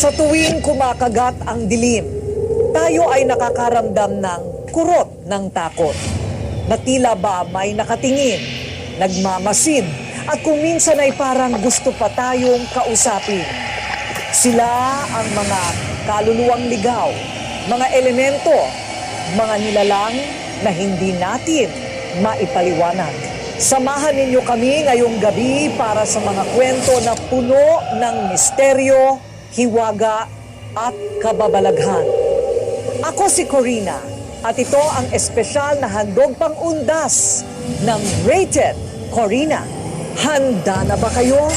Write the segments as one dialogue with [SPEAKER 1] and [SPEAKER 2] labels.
[SPEAKER 1] Sa tuwing kumakagat ang dilim, tayo ay nakakaramdam ng kurot ng takot. Na tila ba may nakatingin, nagmamasid, at kung minsan ay parang gusto pa tayong kausapin. Sila ang mga kaluluwang ligaw, mga elemento, mga nilalang na hindi natin maipaliwanag. Samahan ninyo kami ngayong gabi para sa mga kwento na puno ng misteryo, hiwaga at kababalaghan. Ako si Corina at ito ang espesyal na handog pang-undas ng Rated Corina. Handa na ba kayo?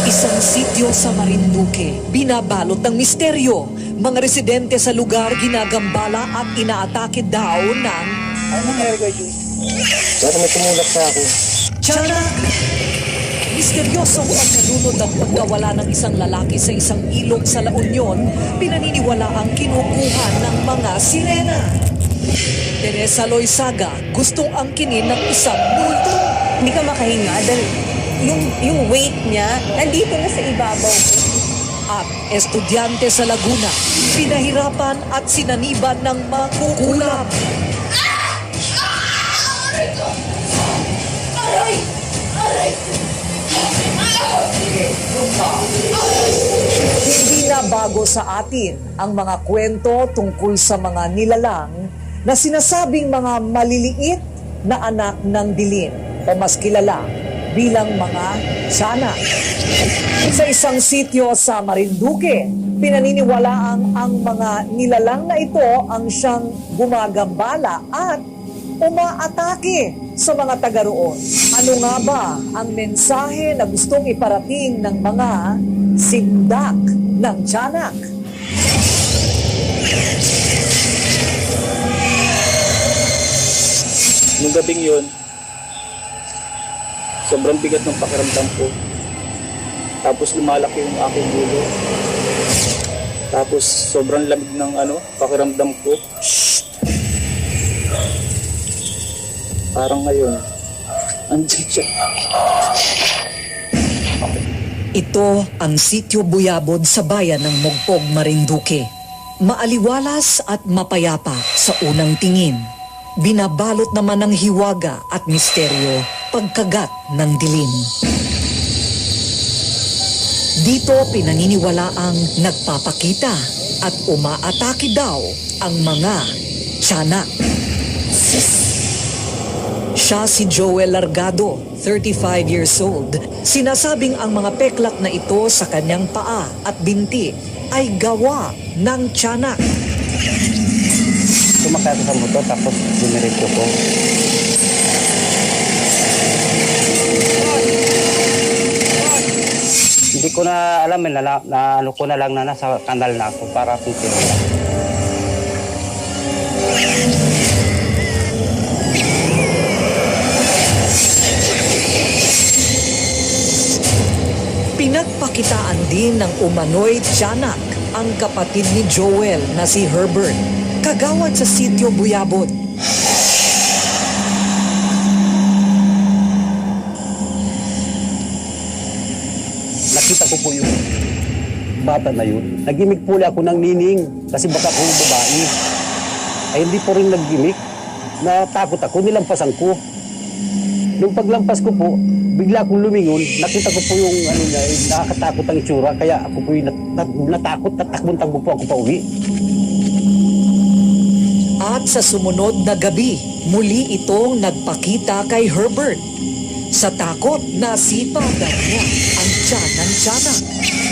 [SPEAKER 1] Isang sityo sa Marinduque, binabalot ng misteryo. Mga residente sa lugar ginagambala at inaatake daw ng...
[SPEAKER 2] Ano nangyari kay Joy? Bakit may tumulak sa akin?
[SPEAKER 1] Tiyanak! Misteryosong pagkadunod ng pagkawala ng isang lalaki sa isang ilog sa La Union, pinaniniwala ang kinukuha ng mga sirena. Teresa Loizaga gustong angkinin ng isang multo.
[SPEAKER 3] Hindi ka makahinga dahil yung weight niya nandito na sa ibabaw.
[SPEAKER 1] At estudyante sa Laguna, pinahirapan at sinaniban ng makukulab. Hindi na bago sa atin ang mga kwento tungkol sa mga nilalang na sinasabing mga maliliit na anak ng dilim o mas kilala bilang mga tiyanak. Sa isang sityo sa Marinduque, pinaniniwalaang ang mga nilalang na ito ang siyang gumagambala at umaatake sa mga taga roon. Ano nga ba ang mensahe na gustong iparating ng mga sindak ng tiyanak?
[SPEAKER 2] Nung gabing yun, sobrang bigat ng pakiramdam ko. Tapos lumalaki yung aking ulo. Tapos sobrang lamig ng pakiramdam ko. Parang ngayon, andyan siya.
[SPEAKER 1] Ito ang Sitio Buyabod sa bayan ng Mogpog, Marinduque. Maaliwalas at mapayapa sa unang tingin. Binabalot naman ng hiwaga at misteryo pagkagat ng dilim. Dito pinaniniwalaang nagpapakita at umaatake daw ang mga tiyanak. Siya si Joel Largado, 35 years old. Sinasabing ang mga peklak na ito sa kanyang paa at binti ay gawa ng tiyanak.
[SPEAKER 2] Sumakay ako sa motor tapos dumiretso ko. Hindi ko na alam na ano ko na lang na nasa kanal na ako para pipiro.
[SPEAKER 1] Pinagpakitaan din ng umano'y tiyanak ang kapatid ni Joel na si Herbert, kagawad sa Sitio Buyabod.
[SPEAKER 4] Nakita ko po yung bata na yun. Nagimik po ako ng nining kasi baka ko yung babae. Ay hindi po rin naggimik. Natakot ako, nilampasan ko. Nung paglampas ko po, bigla akong lumingon, nakita ko po yung niya, nakakatakot ang itsura. Kaya ako po yung natakot, tatakbong-takbo po ako pa uwi.
[SPEAKER 1] At sa sumunod na gabi, muli itong nagpakita kay Herbert. Sa takot, nasipa daw niya ang tiyan ng tiyanak.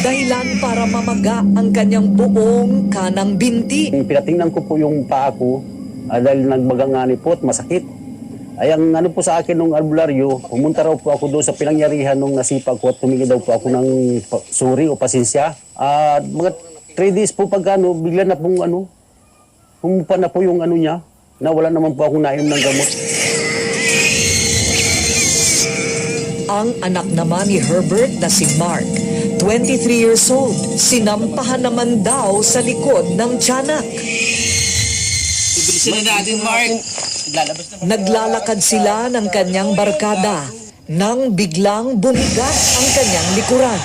[SPEAKER 1] Dahilan para mamaga ang kanyang buong kanang binti.
[SPEAKER 4] Pinatingnan ko po yung paa ko dahil nagmagangani po at masakit. Ay ang po sa akin nung albularyo, pumunta raw po ako doon sa pinangyarihan nung nasipa ko at tumingi daw po ako ng suri o pasensya. Mga 3 days po bigla na pong pumupa na po yung niya, na wala naman po akong nainom ng gamot.
[SPEAKER 1] Ang anak naman ni Herbert na si Mark, 23 years old, sinampahan naman daw sa likod ng tiyanak.
[SPEAKER 2] Ibilisan na natin, Mark.
[SPEAKER 1] Naglalakad sila ng kanyang barkada nang biglang bumigat ang kanyang likuran.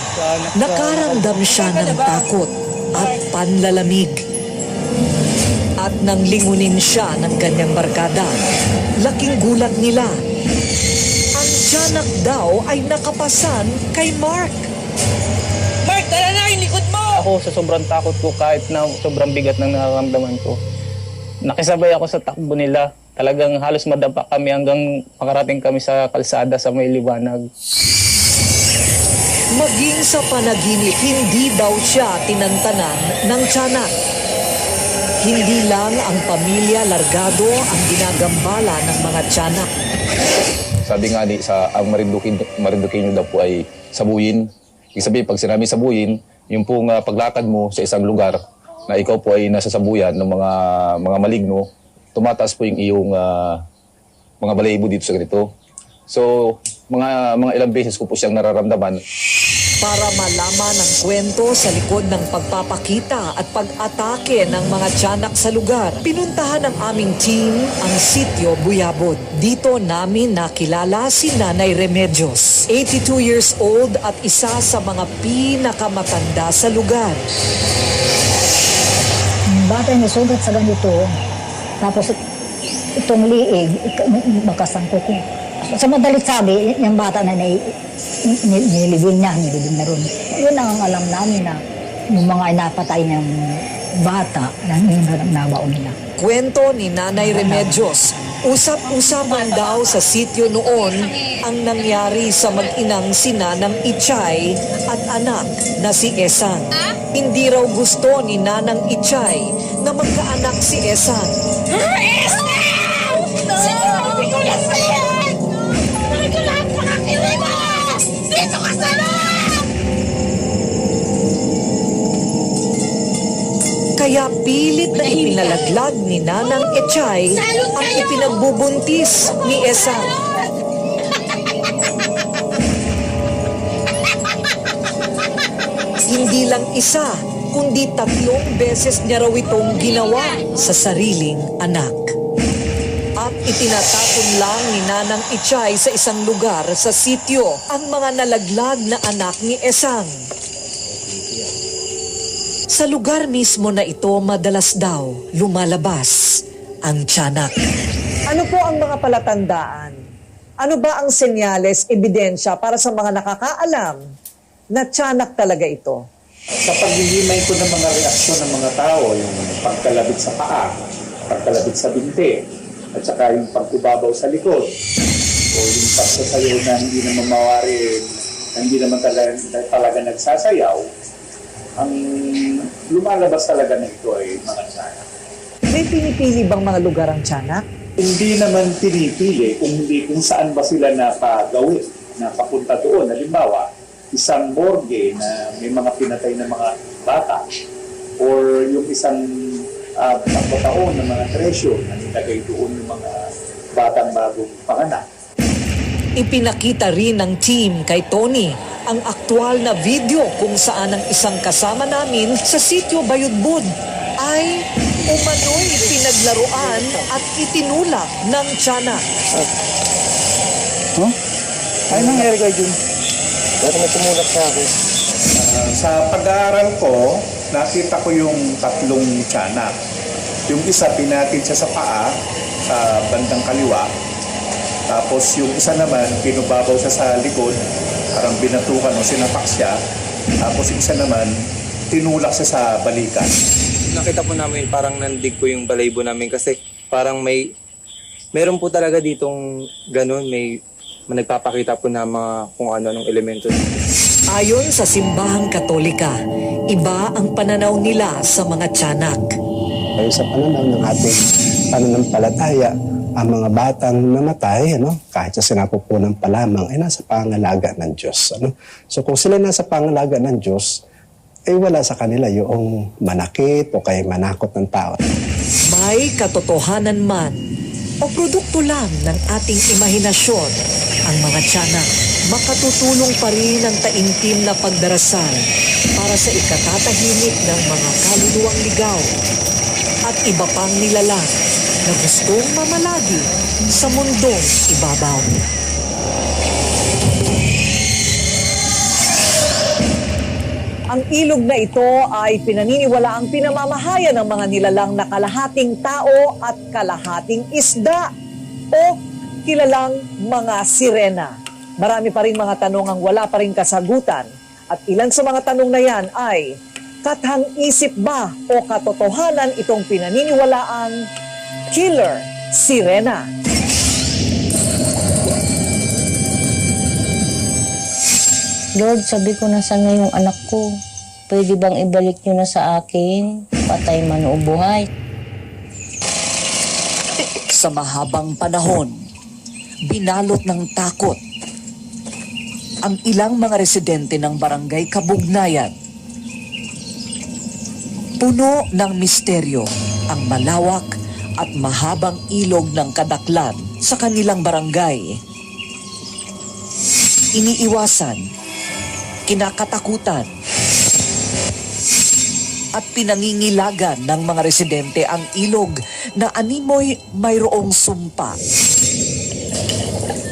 [SPEAKER 1] Nakaramdam siya ng takot. at panlalamig. At nang lingunin siya ng kanyang barkada, laking gulat nila. Ang tiyanak daw ay nakapasan kay Mark.
[SPEAKER 3] Mark, tara na, yung likod mo!
[SPEAKER 2] Ako sa sobrang takot ko kahit na sobrang bigat ng nararamdaman ko. Nakisabay ako sa takbo nila. Talagang halos madapa kami hanggang makarating kami sa kalsada sa may liwanag.
[SPEAKER 1] Maging sa panaginip, hindi daw siya tinantanan ng tiyanak. Hindi lang ang pamilya largado ang ginagambala ng mga tiyanak.
[SPEAKER 5] Sabi nga ang Marinduqueño daw po ay sabuyin. Ibig sabihin, pag sinabi sabuyin, yung pong paglakad mo sa isang lugar na ikaw po ay nasa sabuyan ng mga maligno, tumataas po yung iyong mga balahibo dito sa ganito. So, mga ilang beses ko po siyang nararamdaman.
[SPEAKER 1] Para malaman ang kwento sa likod ng pagpapakita at pag-atake ng mga tiyanak sa lugar, pinuntahan ng aming team ang sitio Buyabod. Dito namin nakilala si Nanay Remedios, 82 years old at isa sa mga pinakamatanda sa lugar.
[SPEAKER 6] Bata niya sugat sa ganito. Tapos itong liig, makasangkot ko. Sa madalit sabi, yung bata na nilibing na ron. Yun ang alam namin na yung mga inapatay ng bata, yun ang nabaon nila.
[SPEAKER 1] Kwento ni Nanay Remedios, usap-usapan daw sa sityo noon ang nangyari sa mag-inang si Nanang Ichay at anak na si Esang. Hindi raw gusto ni Nanang Ichay na magkaanak si Esang.
[SPEAKER 7] Sinabi ko na sa'yo! Sinabi ko lahat makakili mo! Dito ka sa loob!
[SPEAKER 1] Kaya pilit na ipinalaglag ni Nanang Echay ang ipinagbubuntis ni Esang. Hindi lang isa, kundi 3 beses niya raw itong ginawa sa sariling anak. At itinatapon lang ni Nanang Ichay sa isang lugar sa sityo ang mga nalaglag na anak ni Esang. Sa lugar mismo na ito, madalas daw lumalabas ang tiyanak. Ano po ang mga palatandaan? Ano ba ang senyales, ebidensya para sa mga nakakaalam na tiyanak talaga ito?
[SPEAKER 8] Sa paghihimay ko ng mga reaksyon ng mga tao, yung pagkalabit sa paa, pagkalabit sa binti, at saka yung pagkubabaw sa likod, o yung pagsasayaw na hindi naman mawari, na hindi naman talaga nagsasayaw, ang lumalabas talaga na ito ay mga tiyanak.
[SPEAKER 1] May pinipili bang mga lugar ang tiyanak?
[SPEAKER 8] Hindi naman pinipili kung saan ba sila napagawin, napapunta doon. Halimbawa, isang morgue na may mga pinatay na mga bata or yung isang pagkataon ng mga treasure na nilagay doon yung mga batang bagong panganak.
[SPEAKER 1] Ipinakita rin ng team kay Tony ang aktwal na video kung saan ang isang kasama namin sa sitio Bayudbud ay umano'y pinaglaruan at itinulak ng tiyanak.
[SPEAKER 8] Ay, nangyari kayo dun?
[SPEAKER 5] Pero may tumulak sa akin.
[SPEAKER 8] Sa pag-aaral ko, nakita ko yung 3 tiyanak. Yung isa, pinatid siya sa paa, sa bandang kaliwa. Tapos yung isa naman, pinubabaw siya sa likod, parang binatukan o sinapak siya. Tapos yung isa naman, tinulak siya sa balikan.
[SPEAKER 9] Nakita po namin parang nandig po yung balaybo namin kasi parang meron po talaga ditong ganun, may nagpapakita po na mga kung ano-anong elemento.
[SPEAKER 1] Ayon sa simbahang Katolika, iba ang pananaw nila sa mga tiyanak.
[SPEAKER 10] Ay sa pananaw ng ating pananampalataya, ang mga batang namatay, kahit sa sinapupunan pa lamang, ay nasa pangalaga ng Diyos. So kung sila nasa pangalaga ng Diyos, ay wala sa kanila yung manakit o kay manakot ng tao.
[SPEAKER 1] May katotohanan man o produkto lang ng ating imahinasyon, ang mga tiyanak makatutulong pa rin ang taimtim na pagdarasal para sa ikatatahimik ng mga kaluluwang ligaw at iba pang nilalang na gustong mamalagi sa mundong ibabaw. Ang ilog na ito ay pinaniniwalaang pinamamahayan ng mga nilalang na kalahating tao at kalahating isda o kilalang mga sirena. Marami pa rin mga tanong ang wala pa rin kasagutan at ilan sa mga tanong na yan ay kathang-isip ba o katotohanan itong pinaniniwalaang killer sirena?
[SPEAKER 11] Lord, sabi ko na sana yung anak ko. Pwede bang ibalik nyo na sa akin? Patay man o buhay.
[SPEAKER 1] Sa mahabang panahon, binalot ng takot ang ilang mga residente ng barangay Kabugnayan. Puno ng misteryo ang malawak at mahabang ilog ng Kadaklan sa kanilang barangay. Iniiwasan, kinakatakutan, at pinangingilagan ng mga residente ang ilog na animoy mayroong sumpa.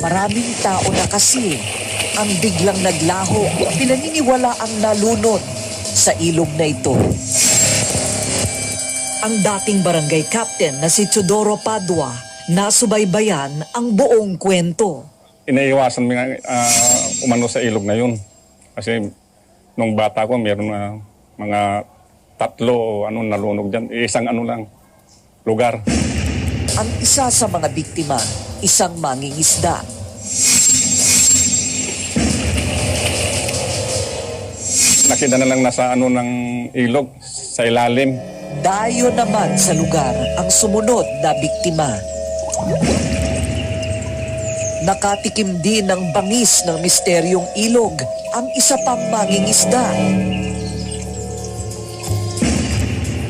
[SPEAKER 1] Maraming tao na kasi ang biglang naglaho, pinaniniwala ang nalunod sa ilog na ito. Ang dating barangay captain na si Teodoro Padua nasubaybayan ang buong kwento.
[SPEAKER 12] Inaiwasan mo umano sa ilog na yun. Kasi nung bata ko, mayroon mga 3 o nalunod dyan. Isang lang, lugar.
[SPEAKER 1] Ang isa sa mga biktima, isang mangingisda.
[SPEAKER 12] Nakita na lang nasa ng ilog, sa ilalim.
[SPEAKER 1] Dayo naman sa lugar ang sumunod na biktima. Nakatikim din ng bangis ng misteryong ilog ang isa pang mangingisda.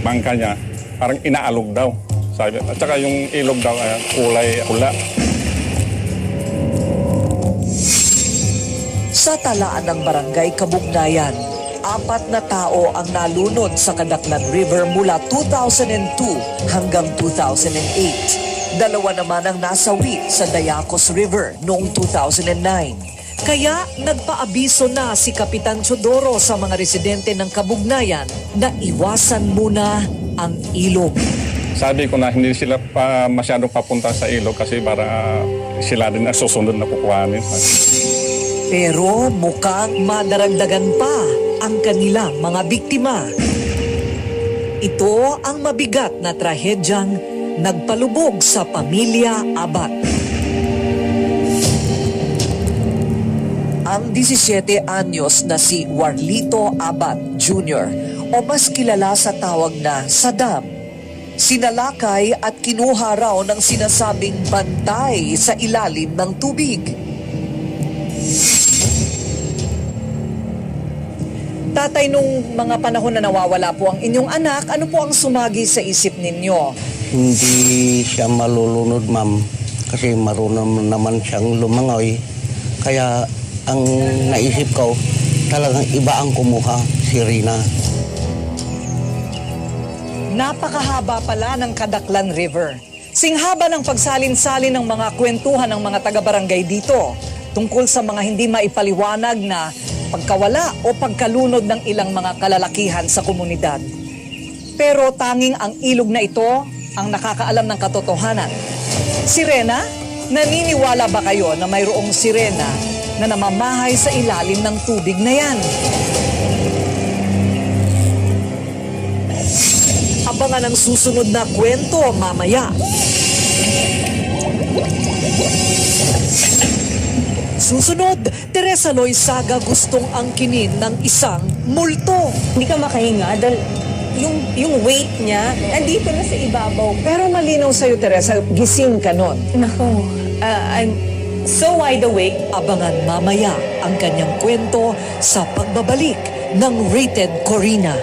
[SPEAKER 12] Bangka niya, parang inaalog daw. Sabi. At saka yung ilog daw, kulay pula.
[SPEAKER 1] Sa talaan ng barangay Kabugnayan, 4 na tao ang nalunod sa Kadaklan River mula 2002 hanggang 2008. 2 naman ang nasawi sa Dayacos River noong 2009. Kaya nagpaabiso na si Kapitan Teodoro sa mga residente ng Kabugnayan na iwasan muna ang ilog.
[SPEAKER 12] Sabi ko na hindi sila pa masyadong papunta sa ilog kasi para sila din ang susunod na kukuhanin.
[SPEAKER 1] Pero mukhang madaragdagan pa ang kanilang mga biktima. Ito ang mabigat na trahedyang nagpalubog sa pamilya Abat. Ang 17 anyos na si Warlito Abat Jr. o mas kilala sa tawag na Saddam, sinalakay at kinuha raw ng sinasabing bantay sa ilalim ng tubig. Tatay, nung mga panahon na nawawala po ang inyong anak, ano po ang sumagi sa isip ninyo?
[SPEAKER 13] Hindi siya malulunod, ma'am. Kasi marunong naman siyang lumangoy. Kaya ang naisip ko, talagang iba ang kumuha, si Rina.
[SPEAKER 1] Napakahaba pala ng Kadaklan River. Singhaba ng pagsalin-salin ng mga kwentuhan ng mga taga-barangay dito tungkol sa mga hindi maipaliwanag na pagkawala o pagkalunod ng ilang mga kalalakihan sa komunidad. Pero tanging ang ilog na ito ang nakakaalam ng katotohanan. Sirena? Naniniwala ba kayo na mayroong sirena na namamahay sa ilalim ng tubig na yan? Abangan ang susunod na kwento mamaya. Susunod, Teresa Loizaga gustong angkinin ng isang multo.
[SPEAKER 3] Hindi ka makahinga dahil yung weight niya, nandito na sa ibabaw.
[SPEAKER 1] Pero malinaw sa'yo, Teresa, gising ka nun.
[SPEAKER 3] Nako, I'm so wide awake.
[SPEAKER 1] Abangan mamaya ang kanyang kwento sa pagbabalik ng Rated Corina.